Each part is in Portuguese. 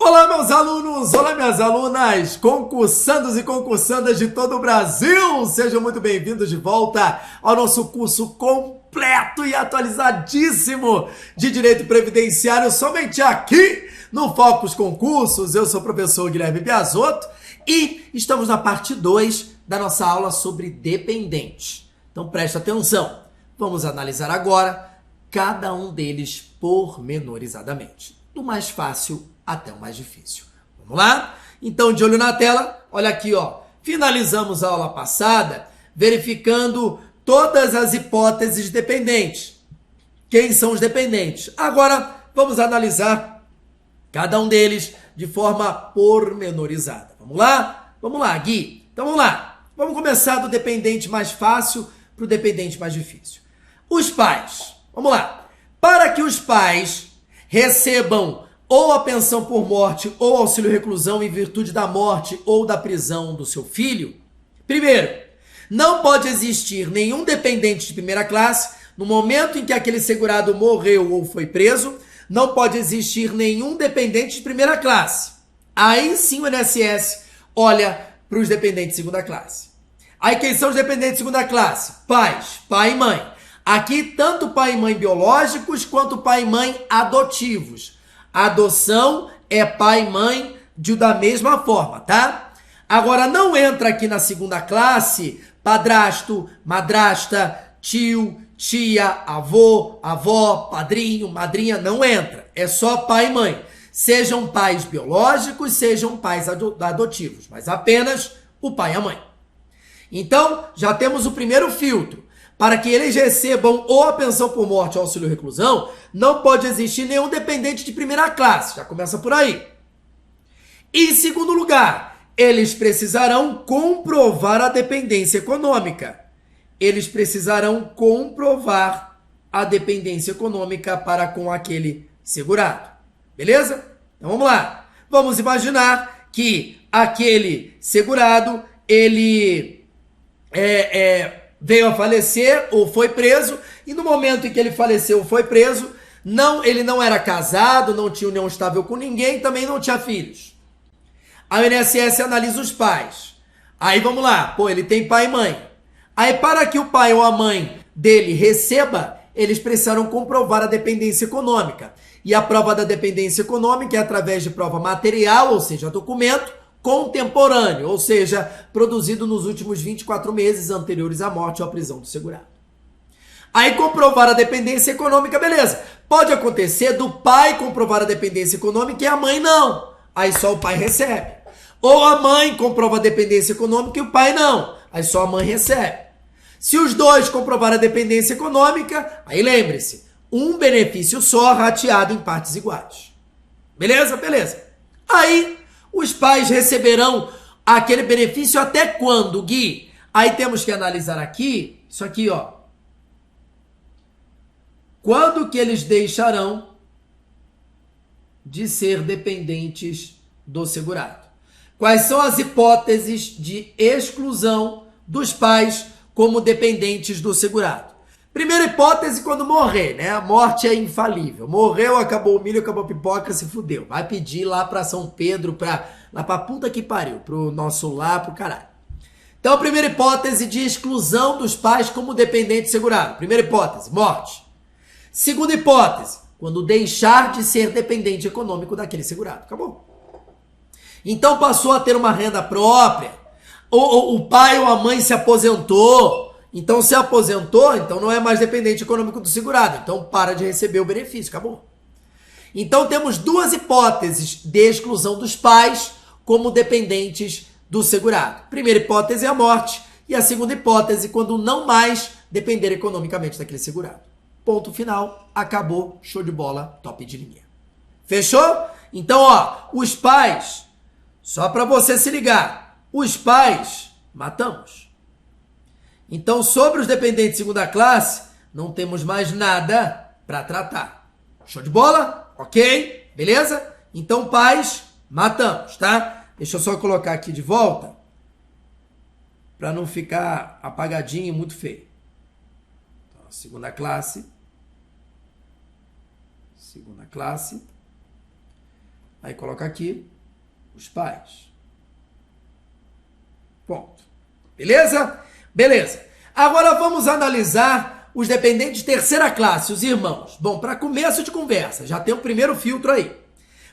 Olá, meus alunos! Olá, minhas alunas! Concursandos e concursandas de todo o Brasil! Sejam muito bem-vindos de volta ao nosso curso completo e atualizadíssimo de Direito Previdenciário, somente aqui no Focus Concursos. Eu sou o professor Guilherme Biasotto e estamos na parte 2 da nossa aula sobre dependentes. Então, preste atenção. Vamos analisar agora cada um deles pormenorizadamente, do mais fácil até o mais difícil. Vamos lá? Então, de olho na tela, olha aqui, ó. Finalizamos a aula passada verificando todas as hipóteses dependentes. Quem são os dependentes? Agora, vamos analisar cada um deles de forma pormenorizada. Vamos lá? Vamos lá, Gui. Então, vamos lá. Vamos começar do dependente mais fácil para o dependente mais difícil. Os pais. Vamos lá. Para que os pais recebam ou a pensão por morte ou auxílio reclusão em virtude da morte ou da prisão do seu filho, primeiro, não pode existir nenhum dependente de primeira classe no momento em que aquele segurado morreu ou foi preso, não pode existir nenhum dependente de primeira classe. Aí sim o INSS olha para os dependentes de segunda classe. Aí quem são os dependentes de segunda classe? Pais, pai e mãe. Aqui tanto pai e mãe biológicos quanto pai e mãe adotivos. A adoção é pai e mãe da mesma forma, tá? Agora, não entra aqui na segunda classe padrasto, madrasta, tio, tia, avô, avó, padrinho, madrinha, não entra. É só pai e mãe. Sejam pais biológicos, sejam pais adotivos, mas apenas o pai e a mãe. Então, já temos o primeiro filtro. Para que eles recebam ou a pensão por morte ou auxílio reclusão, não pode existir nenhum dependente de primeira classe. Já começa por aí. E, em segundo lugar, eles precisarão comprovar a dependência econômica. Eles precisarão comprovar a dependência econômica para com aquele segurado. Beleza? Então vamos lá. Vamos imaginar que aquele segurado, ele veio a falecer ou foi preso, e no momento em que ele faleceu ou foi preso, ele não era casado, não tinha união estável com ninguém, também não tinha filhos. A INSS analisa os pais. Aí vamos lá, ele tem pai e mãe. Aí para que o pai ou a mãe dele receba, eles precisarão comprovar a dependência econômica. E a prova da dependência econômica é através de prova material, ou seja, documento, contemporâneo, ou seja, produzido nos últimos 24 meses anteriores à morte ou à prisão do segurado. Aí comprovar a dependência econômica, beleza. Pode acontecer do pai comprovar a dependência econômica e a mãe não. Aí só o pai recebe. Ou a mãe comprova a dependência econômica e o pai não. Aí só a mãe recebe. Se os dois comprovarem a dependência econômica, aí lembre-se, um benefício só rateado em partes iguais. Beleza? Beleza. Aí os pais receberão aquele benefício até quando, Gui? Aí temos que analisar aqui, isso aqui, ó. Quando que eles deixarão de ser dependentes do segurado? Quais são as hipóteses de exclusão dos pais como dependentes do segurado? Primeira hipótese, quando morrer, né? A morte é infalível. Morreu, acabou o milho, acabou a pipoca, se fudeu. Vai pedir lá pra São Pedro, lá pra puta que pariu, pro nosso lar, pro caralho. Então, primeira hipótese de exclusão dos pais como dependente segurado. Primeira hipótese, morte. Segunda hipótese, quando deixar de ser dependente econômico daquele segurado. Acabou. Então, passou a ter uma renda própria. Ou o pai ou a mãe se aposentou. Então, se aposentou, então não é mais dependente econômico do segurado. Então, para de receber o benefício. Acabou. Então, temos duas hipóteses de exclusão dos pais como dependentes do segurado. Primeira hipótese é a morte. E a segunda hipótese, quando não mais depender economicamente daquele segurado. Ponto final. Acabou. Show de bola. Top de linha. Fechou? Então, ó, os pais, só para você se ligar, os pais, matamos. Então, sobre os dependentes de segunda classe, não temos mais nada para tratar. Show de bola? Ok? Beleza? Então, pais, matamos, tá? Deixa eu só colocar aqui de volta, para não ficar apagadinho e muito feio. Então, segunda classe. Aí coloca aqui os pais. Ponto. Beleza? Beleza. Agora vamos analisar os dependentes de terceira classe, os irmãos. Bom, para começo de conversa, já tem o primeiro filtro aí.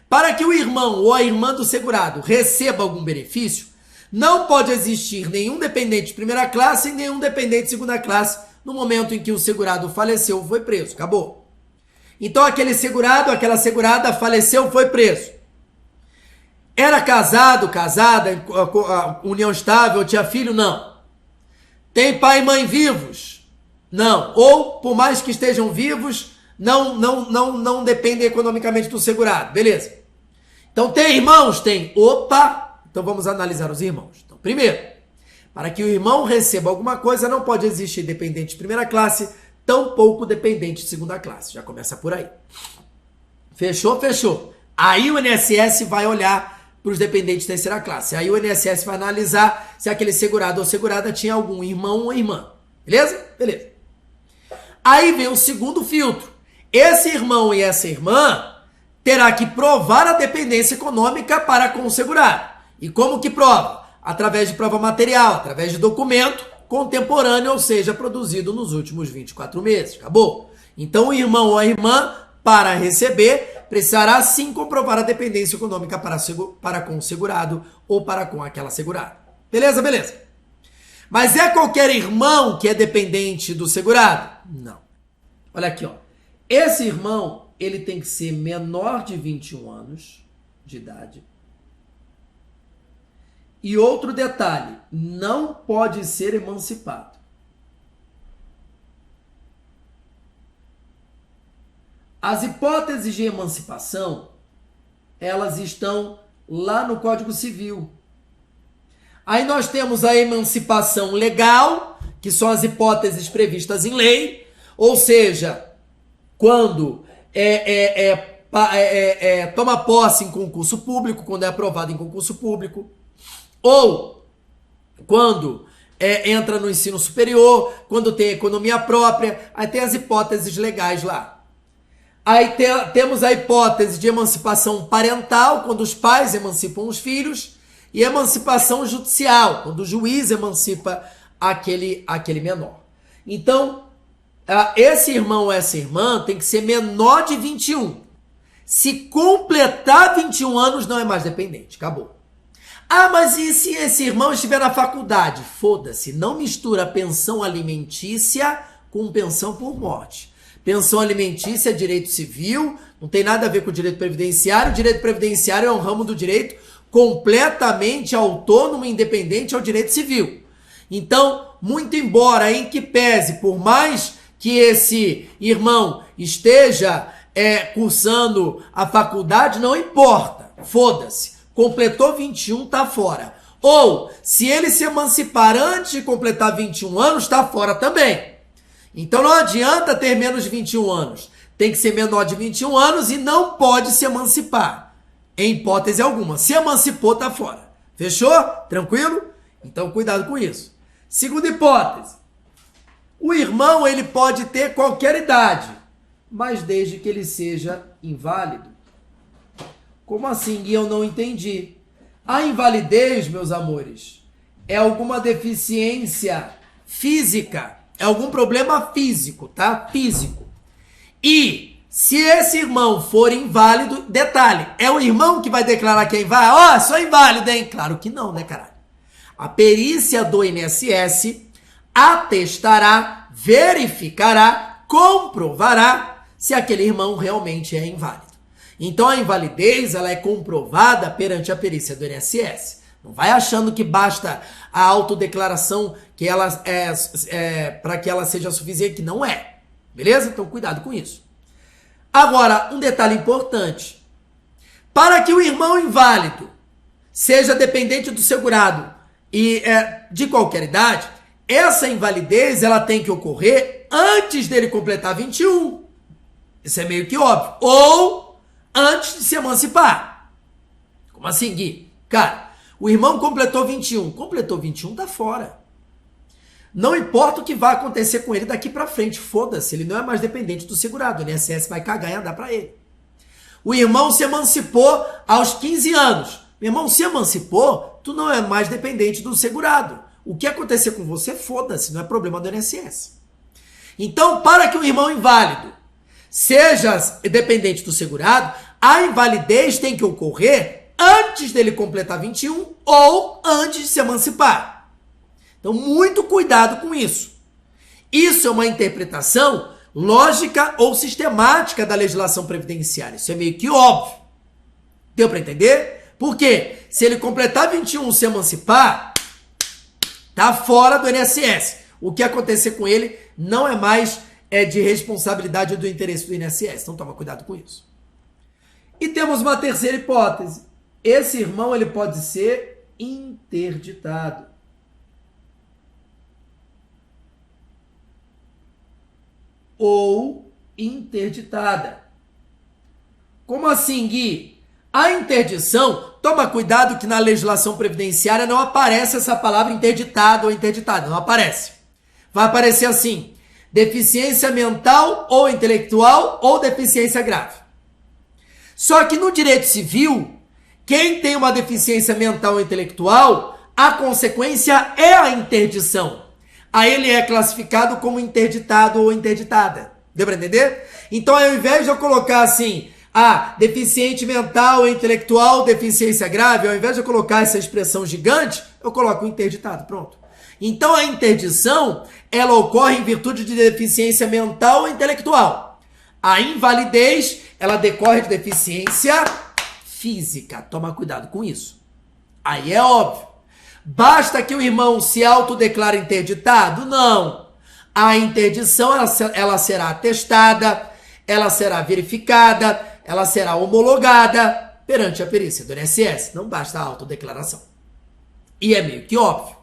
Para que o irmão ou a irmã do segurado receba algum benefício, não pode existir nenhum dependente de primeira classe e nenhum dependente de segunda classe no momento em que o segurado faleceu ou foi preso. Acabou. Então aquele segurado, aquela segurada faleceu ou foi preso. Era casado, casada, união estável, tinha filho? Não. Tem pai e mãe vivos? Não. Ou, por mais que estejam vivos, não dependem economicamente do segurado. Beleza. Então, tem irmãos? Tem. Opa! Então, vamos analisar os irmãos. Então, primeiro, para que o irmão receba alguma coisa, não pode existir dependente de primeira classe, tampouco dependente de segunda classe. Já começa por aí. Fechou? Fechou. Aí o INSS vai olhar para os dependentes de terceira classe. Aí o INSS vai analisar se aquele segurado ou segurada tinha algum irmão ou irmã. Beleza? Beleza. Aí vem o segundo filtro. Esse irmão e essa irmã terá que provar a dependência econômica para com o segurado. E como que prova? Através de prova material, através de documento contemporâneo, ou seja, produzido nos últimos 24 meses. Acabou? Então o irmão ou a irmã, para receber, precisará sim comprovar a dependência econômica para com o segurado ou para com aquela segurada. Beleza? Beleza. Mas é qualquer irmão que é dependente do segurado? Não. Olha aqui, ó. Esse irmão, ele tem que ser menor de 21 anos de idade. E outro detalhe, não pode ser emancipado. As hipóteses de emancipação, elas estão lá no Código Civil. Aí nós temos a emancipação legal, que são as hipóteses previstas em lei, ou seja, quando toma posse em concurso público, quando é aprovado em concurso público, ou quando entra no ensino superior, quando tem economia própria, aí tem as hipóteses legais lá. Aí temos a hipótese de emancipação parental, quando os pais emancipam os filhos, e emancipação judicial, quando o juiz emancipa aquele menor. Então, esse irmão ou essa irmã tem que ser menor de 21. Se completar 21 anos, não é mais dependente. Acabou. Ah, mas e se esse irmão estiver na faculdade? Foda-se, não mistura pensão alimentícia com pensão por morte. Pensão alimentícia é direito civil, não tem nada a ver com o direito previdenciário. O direito previdenciário é um ramo do direito completamente autônomo e independente ao direito civil. Então, muito embora em que pese, por mais que esse irmão esteja cursando a faculdade, não importa, foda-se. Completou 21, tá fora. Ou, se ele se emancipar antes de completar 21 anos, tá fora também. Então não adianta ter menos de 21 anos. Tem que ser menor de 21 anos e não pode se emancipar. Em hipótese alguma. Se emancipou, tá fora. Fechou? Tranquilo? Então cuidado com isso. Segunda hipótese. O irmão, ele pode ter qualquer idade, mas desde que ele seja inválido. Como assim? E eu não entendi. A invalidez, meus amores, é alguma deficiência física, é algum problema físico, tá? Físico. E se esse irmão for inválido, detalhe, é o irmão que vai declarar que é inválido? Ó, sou inválido, hein? Claro que não, né, caralho? A perícia do INSS atestará, verificará, comprovará se aquele irmão realmente é inválido. Então a invalidez, ela é comprovada perante a perícia do INSS. Não vai achando que basta a autodeclaração que ela para que ela seja suficiente, que não é. Beleza? Então cuidado com isso. Agora, um detalhe importante. Para que o irmão inválido seja dependente do segurado e de qualquer idade, essa invalidez ela tem que ocorrer antes dele completar 21. Isso é meio que óbvio. Ou antes de se emancipar. Como assim, Gui? Cara, o irmão completou 21. Completou 21, tá fora. Não importa o que vai acontecer com ele daqui pra frente. Foda-se, ele não é mais dependente do segurado. O INSS vai cagar e andar pra ele. O irmão se emancipou aos 15 anos. Meu irmão, se emancipou, tu não é mais dependente do segurado. O que acontecer com você, foda-se, não é problema do INSS. Então, para que o irmão inválido seja dependente do segurado, a invalidez tem que ocorrer antes dele completar 21 ou antes de se emancipar. Então, muito cuidado com isso. Isso é uma interpretação lógica ou sistemática da legislação previdenciária. Isso é meio que óbvio. Deu para entender? Porque se ele completar 21 e se emancipar, tá fora do INSS. O que acontecer com ele não é mais de responsabilidade ou do interesse do INSS. Então toma cuidado com isso. E temos uma terceira hipótese. Esse irmão ele pode ser interditado. Ou interditada. Como assim, Gui? A interdição, toma cuidado que na legislação previdenciária não aparece essa palavra interditado ou interditada, não aparece. Vai aparecer assim, deficiência mental ou intelectual ou deficiência grave. Só que no direito civil, quem tem uma deficiência mental ou intelectual, a consequência é a interdição. Aí ele é classificado como interditado ou interditada. Deu para entender? Então, ao invés de eu colocar assim, deficiente mental ou intelectual, deficiência grave, ao invés de eu colocar essa expressão gigante, eu coloco interditado. Pronto. Então, a interdição, ela ocorre em virtude de deficiência mental ou intelectual. A invalidez, ela decorre de deficiência física. Toma cuidado com isso. Aí é óbvio. Basta que o irmão se autodeclare interditado? Não. A interdição, ela será atestada, ela será verificada, ela será homologada perante a perícia do INSS. Não basta a autodeclaração. E é meio que óbvio.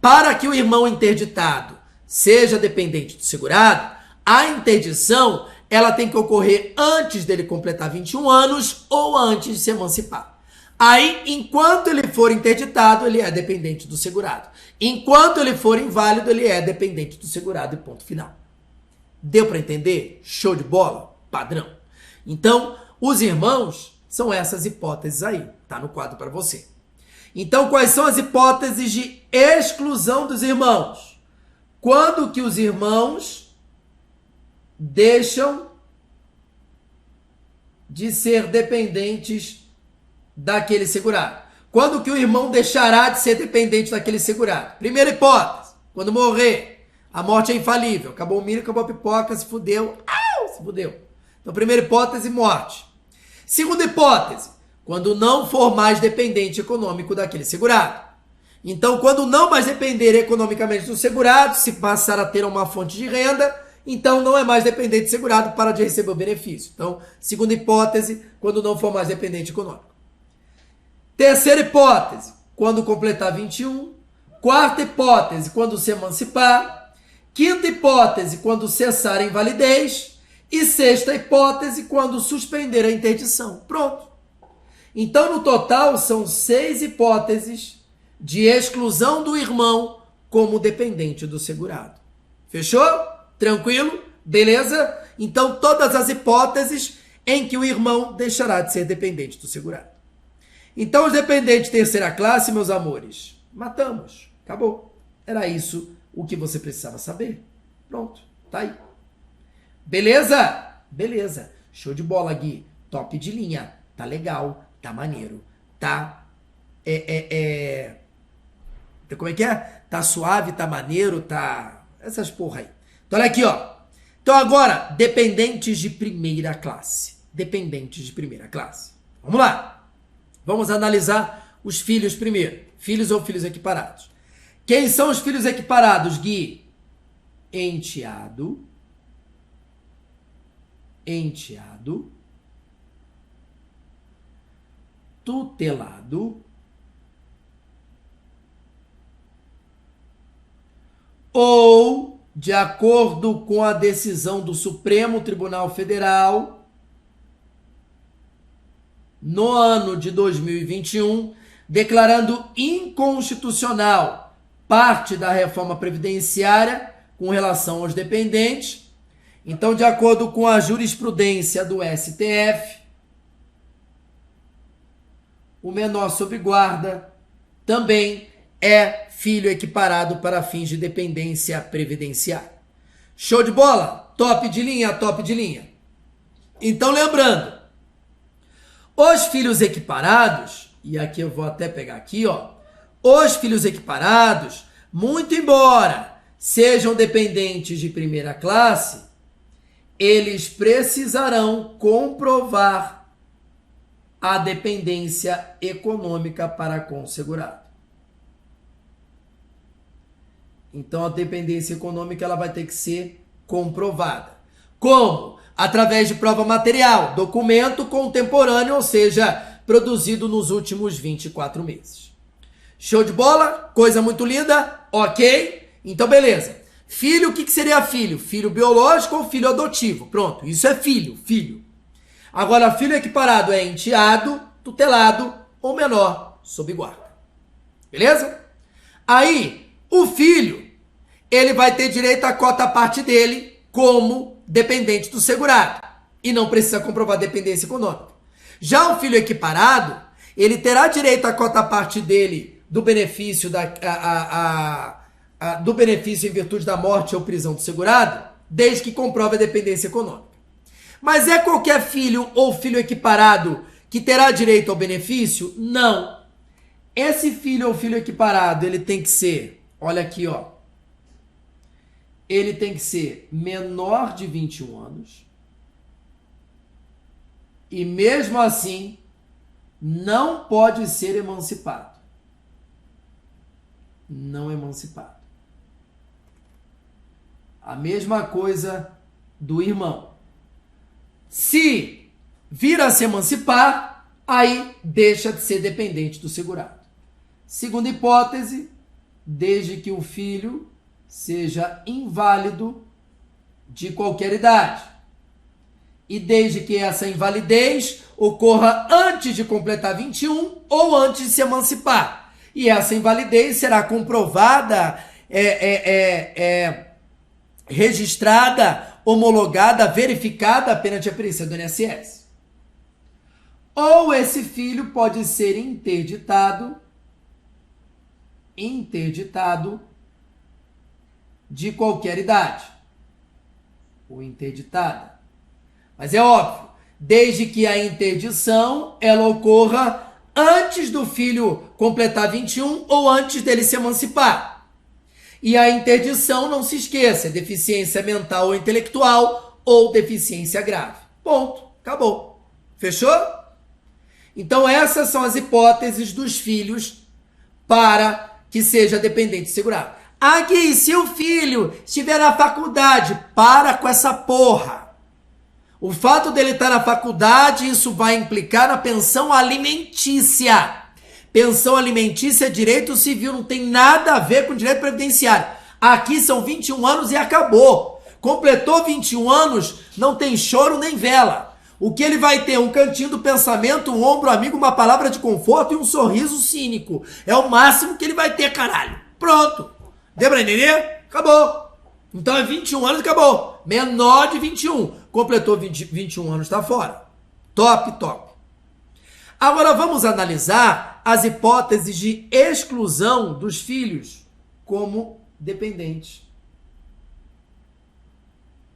Para que o irmão interditado seja dependente do segurado, a interdição, ela tem que ocorrer antes dele completar 21 anos ou antes de se emancipar. Aí, enquanto ele for interditado, ele é dependente do segurado. Enquanto ele for inválido, ele é dependente do segurado e ponto final. Deu para entender? Show de bola? Padrão. Então, os irmãos são essas hipóteses aí. Tá no quadro para você. Então, quais são as hipóteses de exclusão dos irmãos? Quando que os irmãos deixam de ser dependentes daquele segurado? Quando que o irmão deixará de ser dependente daquele segurado? Primeira hipótese, quando morrer. A morte é infalível. Acabou o milho, acabou a pipoca, se fudeu. Se fudeu. Então, primeira hipótese, morte. Segunda hipótese, quando não for mais dependente econômico daquele segurado. Então, quando não mais depender economicamente do segurado, se passar a ter uma fonte de renda, então não é mais dependente do segurado para de receber o benefício. Então, segunda hipótese, quando não for mais dependente econômico. Terceira hipótese, quando completar 21. Quarta hipótese, quando se emancipar. Quinta hipótese, quando cessar a invalidez. E sexta hipótese, quando suspender a interdição. Pronto. Então, no total, são 6 hipóteses de exclusão do irmão como dependente do segurado. Fechou? Tranquilo? Beleza? Então, todas as hipóteses em que o irmão deixará de ser dependente do segurado. Então, os dependentes de terceira classe, meus amores, matamos. Acabou. Era isso o que você precisava saber. Pronto. Tá aí. Beleza? Beleza. Show de bola, Gui. Top de linha. Tá legal. Tá maneiro. Tá... Como é que é? Tá suave, tá maneiro, tá... Essas porra aí. Então, olha aqui, ó. Então, agora, dependentes de primeira classe. Dependentes de primeira classe. Vamos lá. Vamos analisar os filhos primeiro. Filhos ou filhos equiparados. Quem são os filhos equiparados, Gui? Enteado. Tutelado. Ou, de acordo com a decisão do Supremo Tribunal Federal, no ano de 2021, declarando inconstitucional parte da reforma previdenciária com relação aos dependentes Então, de acordo com a jurisprudência do STF, o menor sob guarda também é filho equiparado para fins de dependência previdenciária. Show de bola? Top de linha, top de linha. Então, lembrando, os filhos equiparados, e aqui eu vou até pegar aqui, ó, os filhos equiparados, muito embora sejam dependentes de primeira classe, eles precisarão comprovar a dependência econômica para com o segurado. Então, a dependência econômica ela vai ter que ser comprovada. Como? Através de prova material, documento contemporâneo, ou seja, produzido nos últimos 24 meses. Show de bola? Coisa muito linda? Ok? Então, beleza. Filho, o que seria filho? Filho biológico ou filho adotivo? Pronto, isso é filho, filho. Agora, filho equiparado é enteado, tutelado ou menor sob guarda. Beleza? Aí, o filho, ele vai ter direito à cota parte dele como dependente do segurado e não precisa comprovar dependência econômica. Já o filho equiparado, ele terá direito à cota parte dele do benefício do benefício em virtude da morte ou prisão do segurado, desde que comprove a dependência econômica. Mas é qualquer filho ou filho equiparado que terá direito ao benefício? Não. Esse filho ou filho equiparado, ele tem que ser, olha aqui, ó, ele tem que ser menor de 21 anos e mesmo assim não pode ser emancipado. Não emancipado. A mesma coisa do irmão. Se vir a se emancipar, aí deixa de ser dependente do segurado. Segunda hipótese, desde que o filho seja inválido de qualquer idade. E desde que essa invalidez ocorra antes de completar 21 ou antes de se emancipar. E essa invalidez será comprovada, registrada, homologada, verificada perante a perícia do INSS. Ou esse filho pode ser interditado de qualquer idade. Ou interditada. Mas é óbvio, desde que a interdição ela ocorra antes do filho completar 21 ou antes dele se emancipar. E a interdição, não se esqueça, é deficiência mental ou intelectual ou deficiência grave. Ponto. Acabou. Fechou? Então essas são as hipóteses dos filhos para que seja dependente segurado. Aqui, se o filho estiver na faculdade, para com essa porra. O fato dele estar na faculdade, isso vai implicar na pensão alimentícia. Pensão alimentícia é direito civil, não tem nada a ver com direito previdenciário. Aqui são 21 anos e acabou. Completou 21 anos, não tem choro nem vela. O que ele vai ter? Um cantinho do pensamento, um ombro amigo, uma palavra de conforto e um sorriso cínico. É o máximo que ele vai ter, caralho. Pronto. Deu pra entender? Acabou. Então é 21 anos e acabou. Menor de 21. Completou 21 anos, está fora. Top, top. Agora vamos analisar as hipóteses de exclusão dos filhos como dependentes.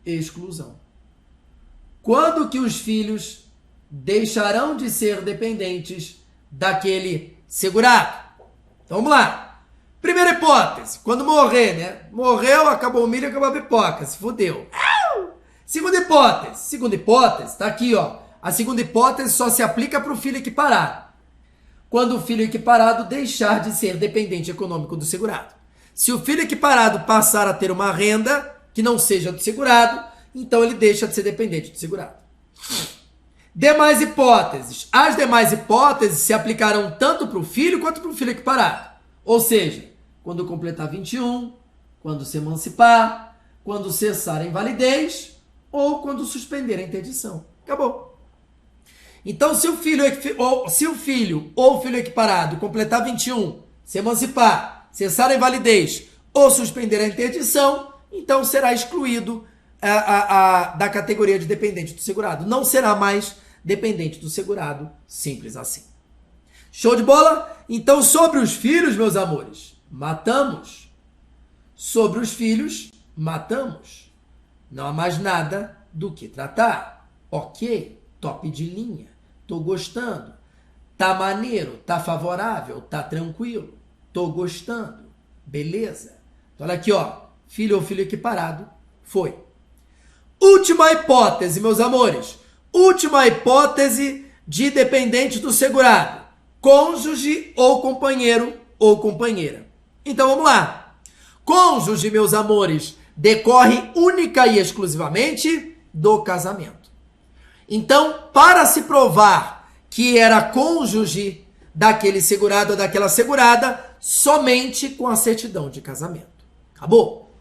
Exclusão. Quando que os filhos deixarão de ser dependentes daquele segurado? Então vamos lá. Primeira hipótese, quando morrer, né? Morreu, acabou o milho, acabou a pipoca, se fudeu. Segunda hipótese, tá aqui, ó. A segunda hipótese só se aplica para o filho equiparado. Quando o filho equiparado deixar de ser dependente econômico do segurado. Se o filho equiparado passar a ter uma renda que não seja do segurado, então ele deixa de ser dependente do segurado. Demais hipóteses. As demais hipóteses se aplicarão tanto para o filho quanto para o filho equiparado. Ou seja, quando completar 21, quando se emancipar, quando cessar a invalidez ou quando suspender a interdição. Acabou. Então, se o filho ou o filho equiparado completar 21, se emancipar, cessar a invalidez ou suspender a interdição, então será excluído da categoria de dependente do segurado. Não será mais dependente do segurado, simples assim. Show de bola? Então, sobre os filhos, meus amores, matamos. Sobre os filhos, matamos. Não há mais nada do que tratar. Ok, top de linha, tô gostando. Tá maneiro, tá favorável, tá tranquilo, tô gostando, beleza. Então, olha aqui, ó, filho ou filho equiparado, foi. Última hipótese, meus amores. Última hipótese de dependente do segurado. Cônjuge ou companheiro ou companheira. Então, vamos lá. Cônjuge, meus amores, decorre única e exclusivamente do casamento. Então, para se provar que era cônjuge daquele segurado ou daquela segurada, somente com a certidão de casamento. Acabou?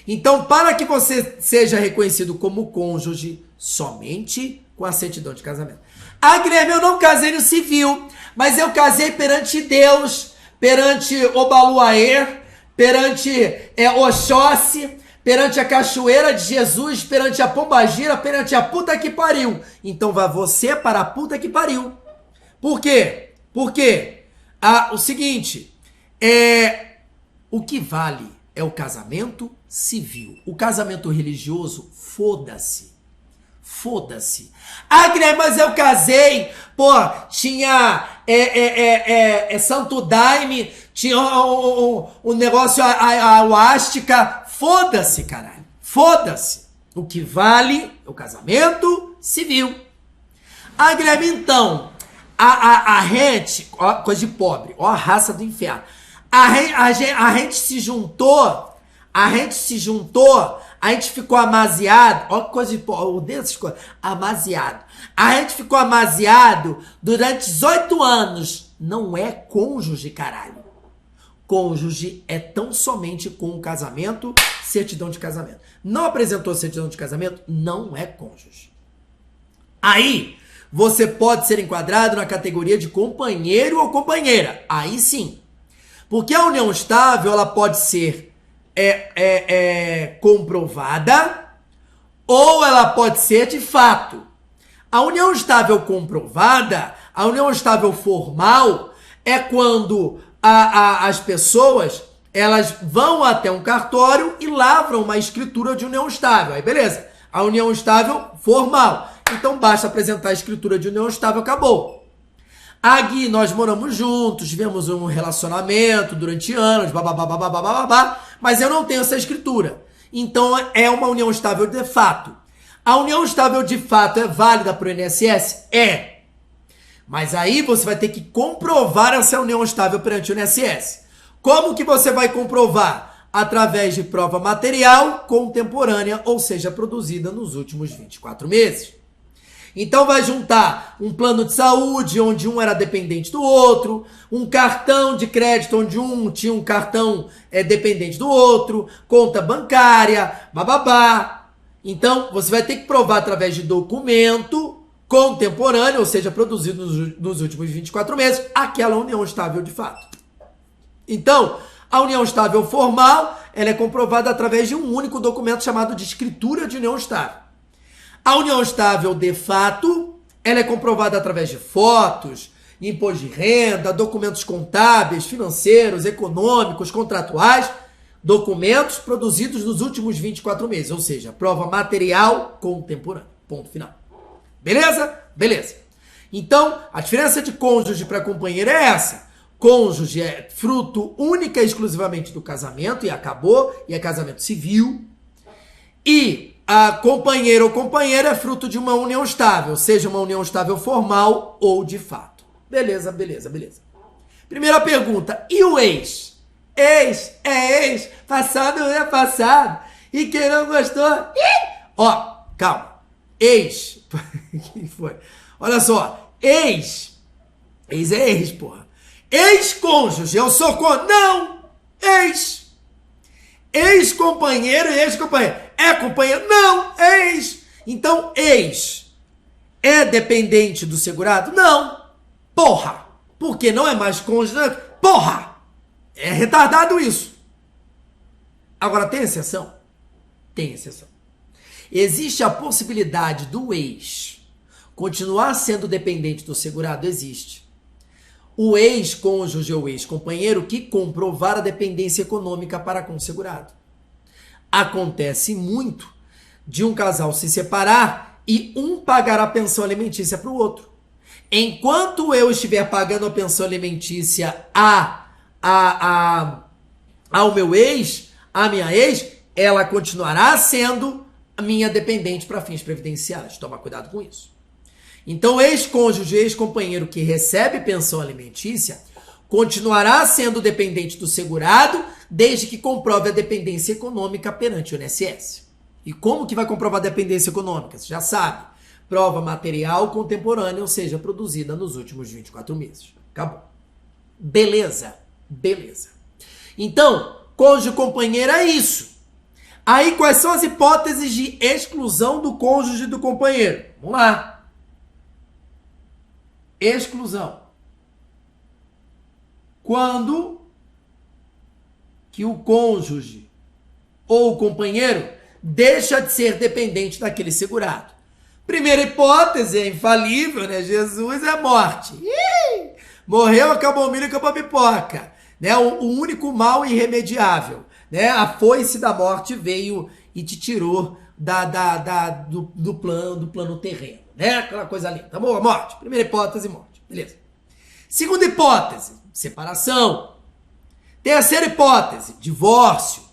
Então, para que você seja reconhecido como cônjuge, somente com a certidão de casamento. Ah, Guilherme, eu não casei no civil, mas eu casei perante Deus, perante Obaluaê, perante Oxóssi, perante a Cachoeira de Jesus, perante a Pombagira, perante a puta que pariu. Então vai você para a puta que pariu. Por quê? Porque o seguinte, o que vale é o casamento civil. O casamento religioso, foda-se. Foda-se. Ah, Guilherme, mas eu casei, pô, tinha Santo Daime, tinha um negócio ayahuasca. Foda-se, caralho. Foda-se. O que vale é o casamento civil. Ah, Guilherme, então, a gente, ó, coisa de pobre, ó a raça do inferno. A gente se juntou, a gente ficou amaziado, ó que coisa de pobre, dessas coisas, amaziado. A gente ficou amaziado durante 18 anos. Não é cônjuge, caralho. Cônjuge é tão somente com o casamento, certidão de casamento. Não apresentou certidão de casamento, não é cônjuge. Aí, você pode ser enquadrado na categoria de companheiro ou companheira. Aí sim. Porque a união estável, ela pode ser comprovada ou ela pode ser de fato. A união estável comprovada, a união estável formal, é quando as pessoas, elas vão até um cartório e lavram uma escritura de união estável. Aí beleza, a união estável formal. Então basta apresentar a escritura de união estável, acabou. Gui, nós moramos juntos, tivemos um relacionamento durante anos, babá, mas eu não tenho essa escritura. Então é uma união estável de fato. A união estável de fato é válida para o INSS? É. Mas aí você vai ter que comprovar essa união estável perante o INSS. Como que você vai comprovar? Através de prova material contemporânea, ou seja, produzida nos últimos 24 meses. Então vai juntar um plano de saúde, onde um era dependente do outro, um cartão de crédito, onde um tinha um cartão dependente do outro, conta bancária, bababá. Então você vai ter que provar através de documento contemporâneo, ou seja, produzido nos últimos 24 meses, aquela união estável de fato. Então, a união estável formal, ela é comprovada através de um único documento chamado de escritura de união estável. A união estável de fato, ela é comprovada através de fotos, imposto de renda, documentos contábeis, financeiros, econômicos, contratuais, documentos produzidos nos últimos 24 meses, ou seja, prova material contemporânea. Ponto final. Beleza? Beleza. Então, a diferença de cônjuge para companheiro é essa. Cônjuge é fruto única e exclusivamente do casamento e acabou, e é casamento civil. E a companheiro ou companheira é fruto de uma união estável, seja uma união estável formal ou de fato. Beleza, beleza, beleza. Primeira pergunta, e o ex? Ex é ex, passado é passado. E quem não gostou? Ó, calma. Ex. Quem foi? Olha só, ex é ex, porra. Ex-cônjuge, eu sou não, ex. Ex-companheiro e ex-companheiro. É companheiro? Não, ex. Então, ex é dependente do segurado? Não. Porra. Porque não é mais cônjuge? Porra. É retardado isso. Agora, tem exceção? Tem exceção. Existe a possibilidade do ex continuar sendo dependente do segurado? Existe. O ex-cônjuge ou ex-companheiro que comprovar a dependência econômica para com o segurado. Acontece muito de um casal se separar e um pagar a pensão alimentícia para o outro. Enquanto eu estiver pagando a pensão alimentícia ao meu ex, à minha ex, ela continuará sendo a minha dependente para fins previdenciários. Toma cuidado com isso. Então, ex-cônjuge, ex-companheiro que recebe pensão alimentícia continuará sendo dependente do segurado desde que comprove a dependência econômica perante o INSS. E como que vai comprovar a dependência econômica? Você já sabe. Prova material contemporânea, ou seja, produzida nos últimos 24 meses. Acabou. Beleza. Beleza. Então, cônjuge companheiro é isso. Aí, quais são as hipóteses de exclusão do cônjuge do companheiro? Vamos lá. Exclusão. Quando que o cônjuge ou o companheiro deixa de ser dependente daquele segurado. Primeira hipótese, é infalível, né? Jesus é morte. Ih! Morreu, acabou o milho, acabou a pipoca. Né? O único mal irremediável. Né? A foice da morte veio e te tirou do plano terreno. Né? Aquela coisa linda. Tá bom? Morte. Primeira hipótese, morte. Beleza. Segunda hipótese, separação. Terceira hipótese, divórcio.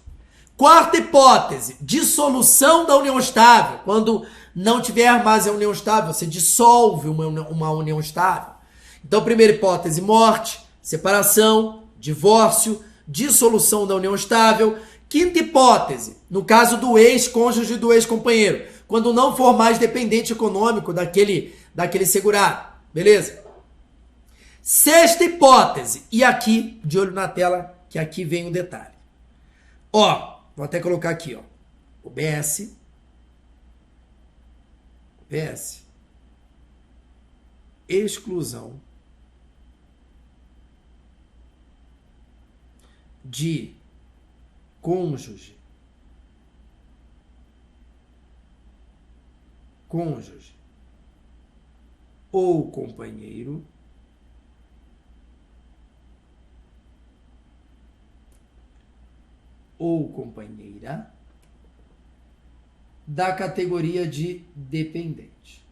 Quarta hipótese, dissolução da união estável. Quando não tiver mais a união estável, você dissolve uma união estável. Então, primeira hipótese, morte, separação, divórcio, dissolução da união estável. Quinta hipótese, no caso do ex-cônjuge e do ex-companheiro, quando não for mais dependente econômico daquele segurado. Beleza? Sexta hipótese, e aqui, de olho na tela, que aqui vem o detalhe. Ó, vou até colocar aqui, ó. OBS. Exclusão de cônjuge ou companheiro ou companheira da categoria de dependente.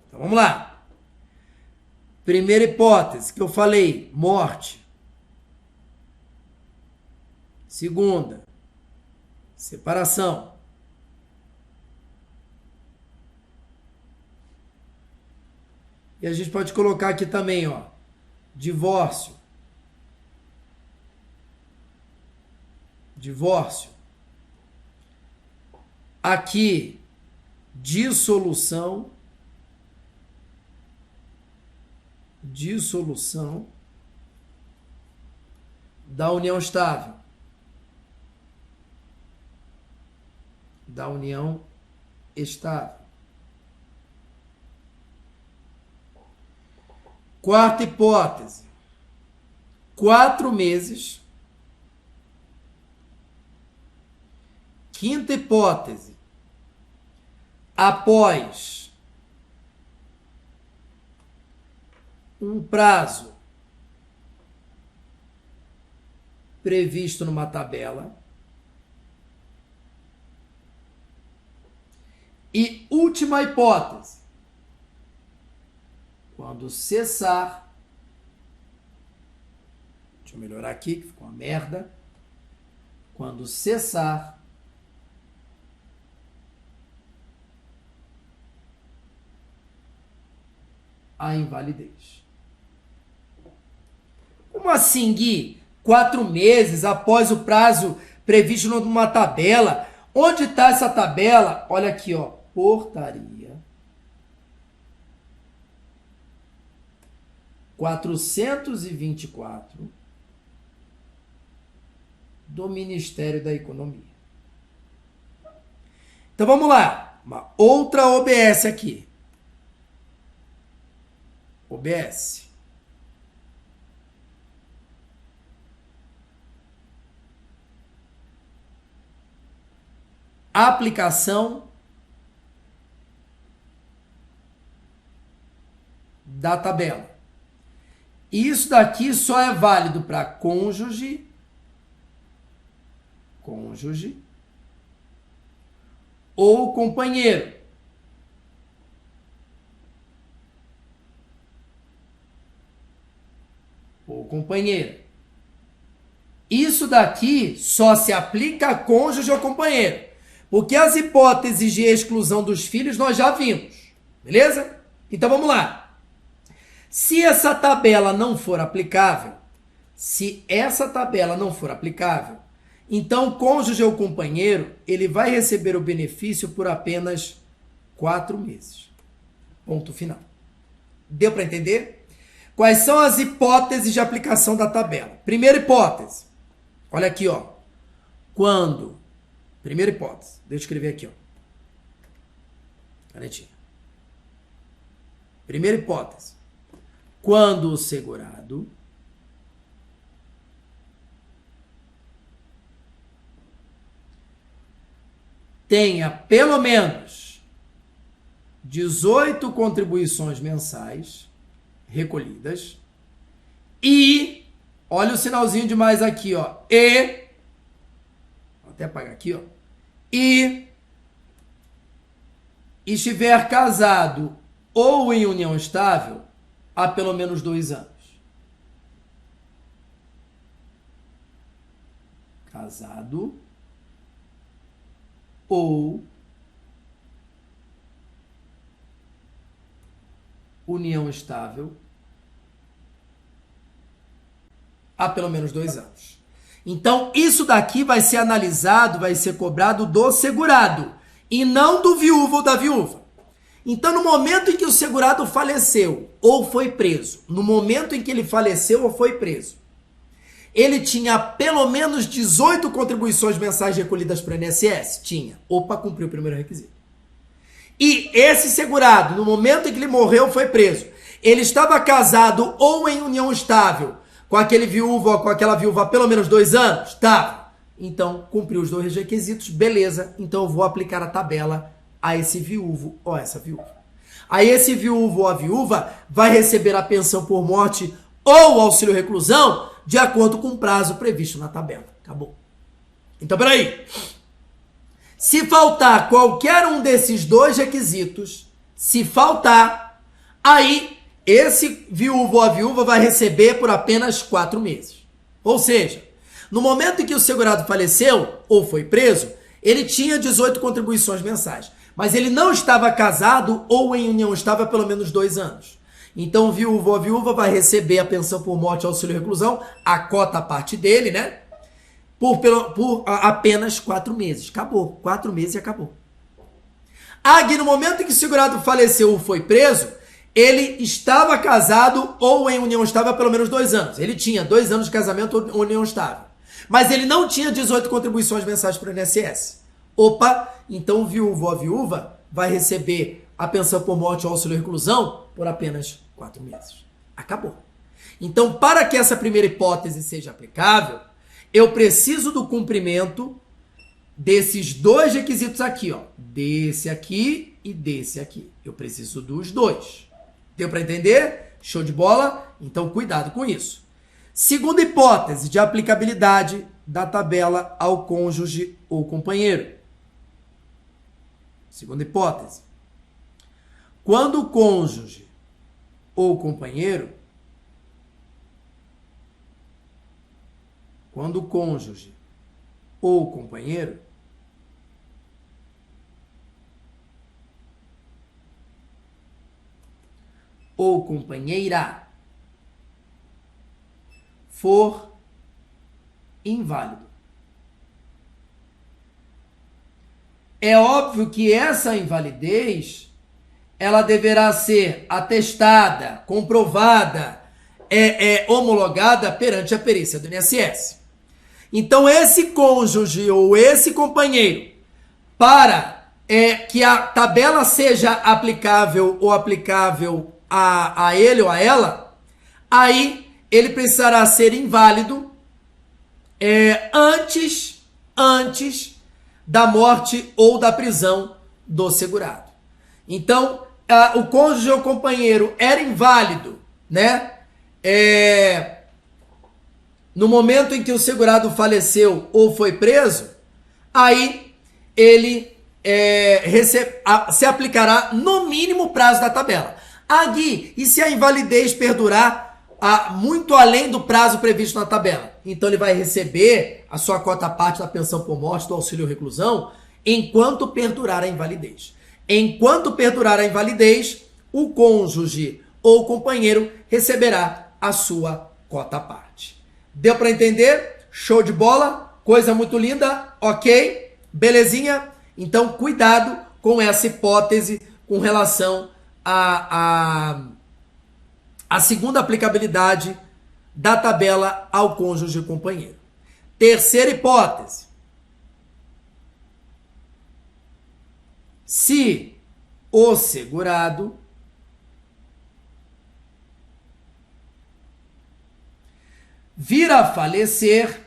Então vamos lá. Primeira hipótese que eu falei, morte. Segunda, separação. E a gente pode colocar aqui também, ó, divórcio. Aqui, dissolução da união estável. Quarta hipótese, 4 meses. Quinta hipótese, após um prazo previsto numa tabela. E última hipótese, quando cessar, deixa eu melhorar aqui, que ficou uma merda. Quando cessar a invalidez. Como assim, Gui? 4 meses após o prazo previsto numa tabela. Onde está essa tabela? Olha aqui, ó. Portaria 424 do Ministério da Economia. Então vamos lá. Uma outra OBS aqui. OBS. aplicação da tabela. Isso daqui só é válido para cônjuge, ou companheiro. Ou companheira. Isso daqui só se aplica a cônjuge ou companheiro. Porque as hipóteses de exclusão dos filhos nós já vimos. Beleza? Então vamos lá. Se essa tabela não for aplicável, então o cônjuge ou companheiro, ele vai receber o benefício por apenas 4 meses. Ponto final. Deu para entender? Quais são as hipóteses de aplicação da tabela? Primeira hipótese. Olha aqui, ó. Quando? Primeira hipótese. Deixa eu escrever aqui, ó. Canetinha. Primeira hipótese. Quando o segurado tenha pelo menos 18 contribuições mensais recolhidas e, olha o sinalzinho de mais aqui, ó, vou até apagar aqui, ó, e estiver casado ou em união estável há pelo menos 2 anos. Casado ou união estável há pelo menos 2 anos. Então, isso daqui vai ser analisado, vai ser cobrado do segurado e não do viúvo ou da viúva. Então, no momento em que o segurado faleceu ou foi preso, ele tinha pelo menos 18 contribuições mensais recolhidas para o INSS? Tinha. Opa, cumpriu o primeiro requisito. E esse segurado, no momento em que ele morreu, foi preso. Ele estava casado ou em união estável com aquele viúvo ou com aquela viúva há pelo menos 2 anos? Estava. Então, cumpriu os 2 requisitos, beleza. Então, eu vou aplicar a tabela a esse viúvo ou essa viúva. Aí, esse viúvo ou a viúva vai receber a pensão por morte ou auxílio reclusão de acordo com o prazo previsto na tabela. Acabou. Então, peraí. Se faltar qualquer um desses 2 requisitos, aí esse viúvo ou a viúva vai receber por apenas 4 meses. Ou seja, no momento em que o segurado faleceu ou foi preso, ele tinha 18 contribuições mensais, mas ele não estava casado ou em união estável há pelo menos 2 anos. Então, o viúvo ou a viúva vai receber a pensão por morte e auxílio reclusão, a cota a parte dele, né? Por apenas 4 meses. Acabou. 4 meses e acabou. Aqui, no momento em que o segurado faleceu ou foi preso, ele estava casado ou em união estável há pelo menos 2 anos. Ele tinha 2 anos de casamento ou união estável. Mas ele não tinha 18 contribuições mensais para o INSS. Opa, então o viúvo ou a viúva vai receber a pensão por morte ou auxílio reclusão por apenas 4 meses. Acabou. Então, para que essa primeira hipótese seja aplicável, eu preciso do cumprimento desses 2 requisitos aqui, ó. Desse aqui e desse aqui. Eu preciso dos 2. Deu para entender? Show de bola? Então, cuidado com isso. Segunda hipótese de aplicabilidade da tabela ao cônjuge ou companheiro. Segunda hipótese. Quando o cônjuge ou companheiro, ou companheira for inválido. É óbvio que essa invalidez ela deverá ser atestada, comprovada, homologada perante a perícia do INSS. Então, esse cônjuge ou esse companheiro, para que a tabela seja aplicável ou aplicável a ele ou a ela, aí ele precisará ser inválido antes da morte ou da prisão do segurado. Então, o cônjuge ou companheiro era inválido, né? No momento em que o segurado faleceu ou foi preso, aí ele se aplicará no mínimo o prazo da tabela. Gui, e se a invalidez perdurar muito além do prazo previsto na tabela? Então ele vai receber a sua cota parte da pensão por morte, do auxílio reclusão, enquanto perdurar a invalidez. Enquanto perdurar a invalidez, o cônjuge ou companheiro receberá a sua cota parte. Deu para entender? Show de bola? Coisa muito linda? Ok? Belezinha? Então, cuidado com essa hipótese com relação à segunda aplicabilidade da tabela ao cônjuge e companheiro. Terceira hipótese. Se o segurado vir a falecer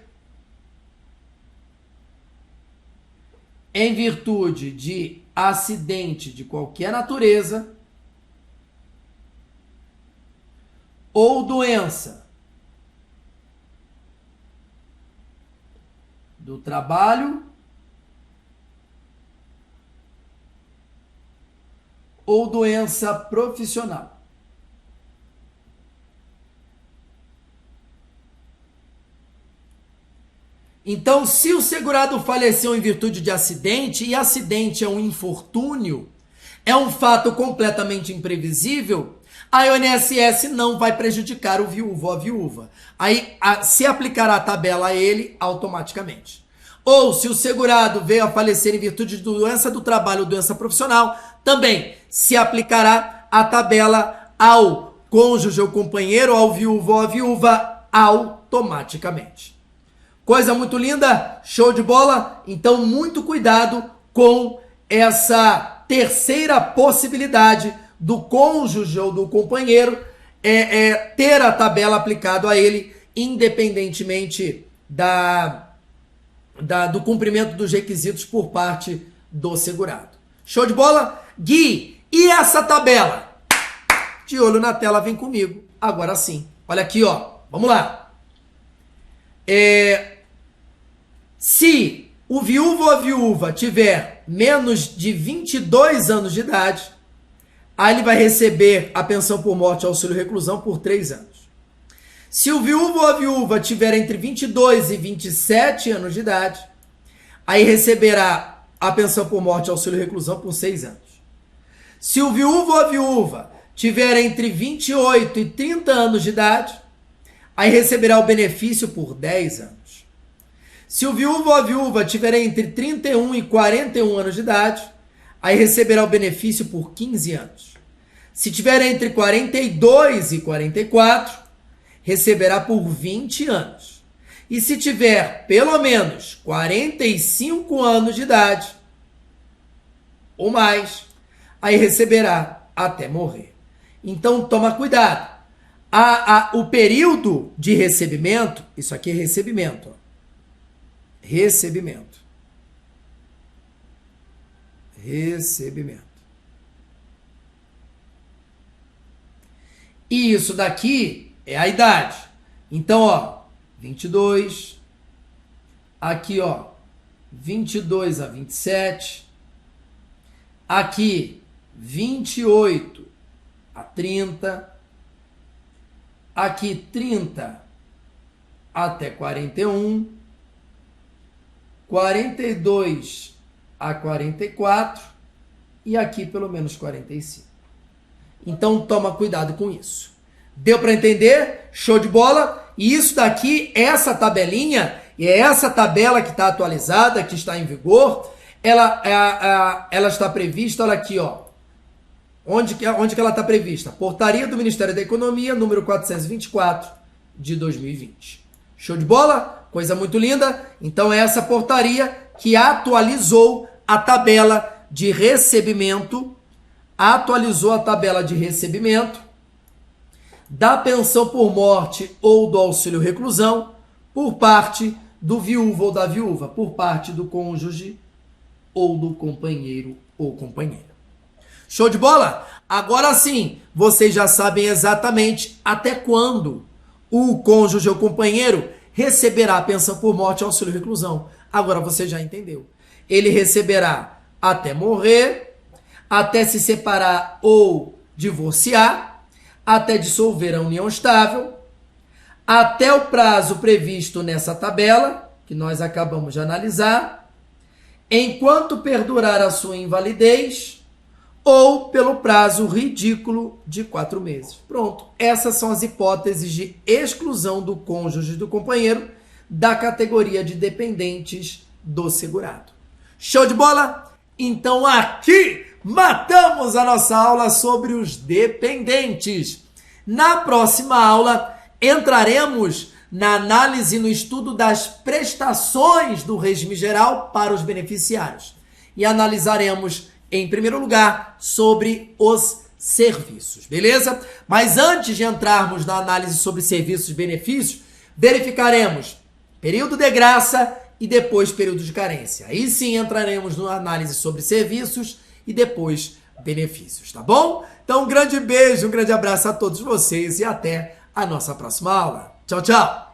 em virtude de acidente de qualquer natureza ou doença do trabalho ou doença profissional. Então, se o segurado faleceu em virtude de acidente, e acidente é um infortúnio, é um fato completamente imprevisível, a INSS não vai prejudicar o viúvo ou a viúva. Aí se aplicará a tabela a ele automaticamente. Ou se o segurado veio a falecer em virtude de doença do trabalho ou doença profissional, também se aplicará a tabela ao cônjuge ou companheiro, ao viúvo ou à viúva, automaticamente. Coisa muito linda, show de bola? Então, muito cuidado com essa terceira possibilidade do cônjuge ou do companheiro ter a tabela aplicada a ele, independentemente do cumprimento dos requisitos por parte do segurado. Show de bola? Gui, e essa tabela? De olho na tela, vem comigo. Agora sim. Olha aqui, ó. Vamos lá. Se o viúvo ou a viúva tiver menos de 22 anos de idade, aí ele vai receber a pensão por morte e auxílio reclusão por 3 anos. Se o viúvo ou a viúva tiver entre 22 e 27 anos de idade, aí receberá a pensão por morte e auxílio reclusão por 6 anos. Se o viúvo ou a viúva tiver entre 28 e 30 anos de idade, aí receberá o benefício por 10 anos. Se o viúvo ou a viúva tiver entre 31 e 41 anos de idade, aí receberá o benefício por 15 anos. Se tiver entre 42 e 44, receberá por 20 anos. E se tiver pelo menos 45 anos de idade ou mais, aí receberá até morrer. Então toma cuidado. O período de recebimento, isso aqui é recebimento, ó. Recebimento. E isso daqui é a idade. Então, ó, 22. Aqui, ó, 22 a 27. Aqui, 28 a 30. Aqui, 30 até 41. 42 a 44 e aqui pelo menos 45. Então toma cuidado com isso. Deu para entender? Show de bola? E isso daqui, essa tabelinha, e é essa tabela que está atualizada, que está em vigor, ela está prevista, olha aqui, ó. Onde que ela está prevista? Portaria do Ministério da Economia, número 424 de 2020. Show de bola? Coisa muito linda. Então, é essa portaria que atualizou a tabela de recebimento, da pensão por morte ou do auxílio reclusão por parte do viúvo ou da viúva, por parte do cônjuge ou do companheiro ou companheira. Show de bola? Agora sim, vocês já sabem exatamente até quando o cônjuge ou companheiro receberá a pensão por morte e auxílio reclusão. Agora você já entendeu. Ele receberá até morrer, até se separar ou divorciar, até dissolver a união estável, até o prazo previsto nessa tabela, que nós acabamos de analisar, enquanto perdurar a sua invalidez, ou pelo prazo ridículo de 4 meses. Pronto, essas são as hipóteses de exclusão do cônjuge e do companheiro da categoria de dependentes do segurado. Show de bola? Então aqui matamos a nossa aula sobre os dependentes. Na próxima aula entraremos na análise e no estudo das prestações do regime geral para os beneficiários e analisaremos em primeiro lugar, sobre os serviços, beleza? Mas antes de entrarmos na análise sobre serviços e benefícios, verificaremos período de graça e depois período de carência. Aí sim entraremos na análise sobre serviços e depois benefícios, tá bom? Então um grande beijo, um grande abraço a todos vocês e até a nossa próxima aula. Tchau, tchau!